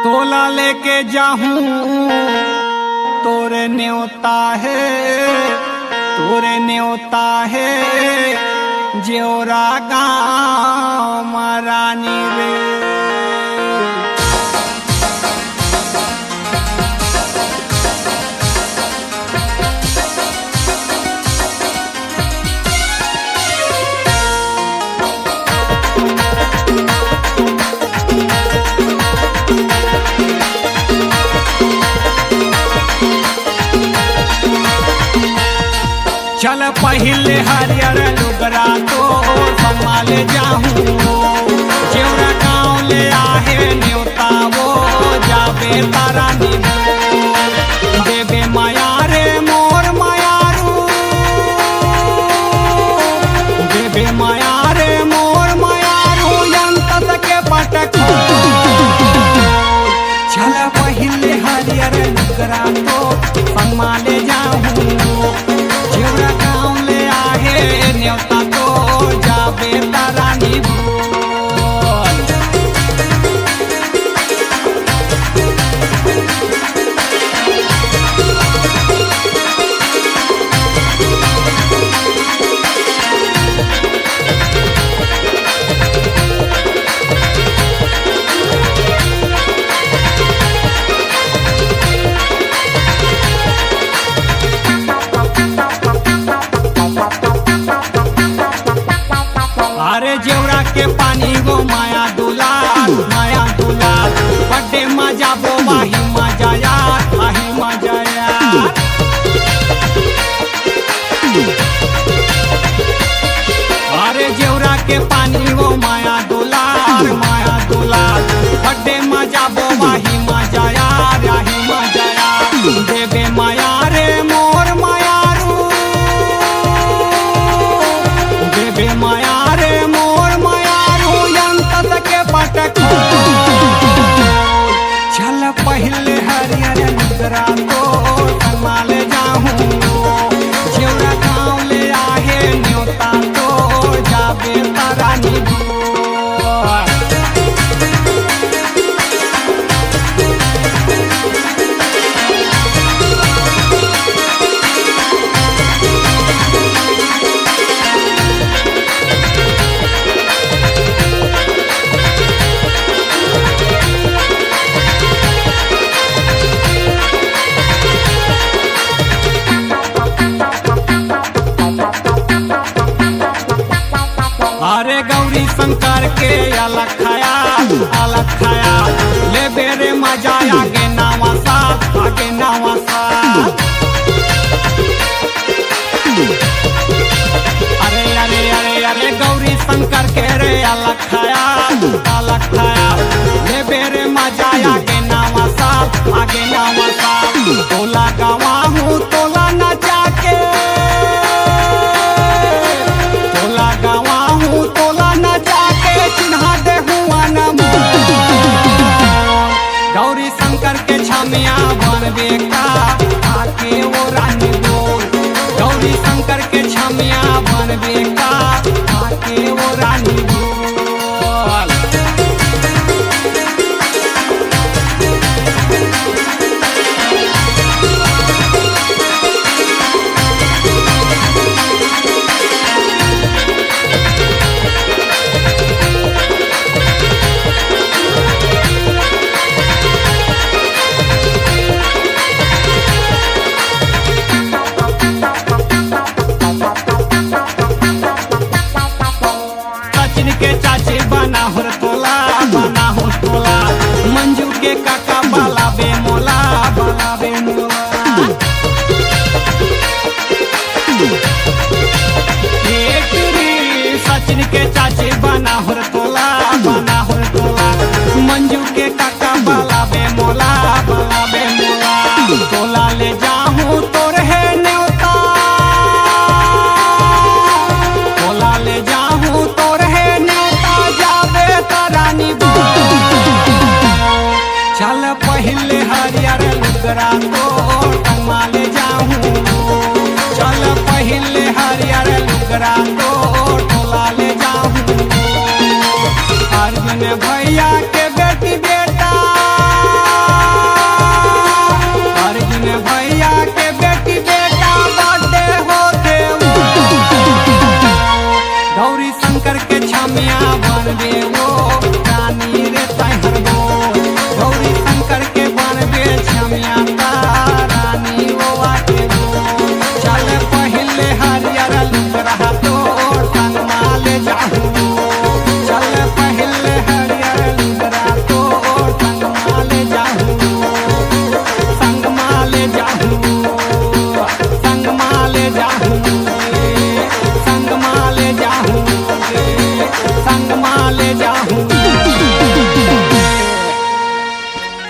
तोला लेके जाहूं तोरे न्योता है, तोरे न्योता है जेवरा गाँव महारानी रे। चल पहले हरियर लुगरा तो संभाले जाहूं, जेवरा गाँव ले आहे न्योता वो जाबे तारा नीबो। देवे माया रे मोर मायारू, देवे माया रे मोर मायारू यंत के पटको। चल पहले हरियर लुगरा तो संभाले जाहूं, जेवरा गाँव ले आहे न्योता तो जाबे तारा नीबो। अरे जेवरा के पानी वो माया दुलार, माया दुलार बड्डे मजा वो माही मजा यार, माही मजा यार। अरे जेवरा के पानी वो माया दुलार, माया दुलार बड्डे मजा वो माही मजा यार, माही मजा यार। देवे माया रे मोर मायारू, देवे माया रे मोर मायारू यंत के पटको। चल पहले हरियर लुगरा तो संभाले जाहूं, जेवरा गाँव ले आहे न्योता तो जाबे तारा नीबो। अरे गौरी शंकर के अलग खाया, अलग खाया ले बेरे मजा आगे नावा साथ, आगे नावा साथ। अरे अरे अरे अरे गौरी शंकर के रे अलग खाया, अलग खाया ले बेरे मजा आगे नावा साथ, आगे नावा साथ। तोला गवा हूँ तोला नचा के, तोला गवा हूँ तोला नचा के चिन्हा दे हुआ नमो। गौरी शंकर के छमिया बनबे का आके वो रानी बोल, गौरी शंकर के छमिया बनबे का आके वो रानी बोल। के चाचे बना हो तोला, बना हो तोला मंजू के काका बाला बे मोला, बाला बे मोला। एक सचिन के चाचे बना हो तोला, बना हो तोला मंजू के काका बाला बे मोला, बाला बे मोला। तोला ले जाहूं तोर है न्योता, तोला ले जाहूं तोर है न्योता जाबे तारा नीबो। चल पहले हरियर लुगरा तो संभाले जाहूं, चल पहले हरियर लुगरा तो टोला ले जाहूं। अर्जुन भैया के बेटी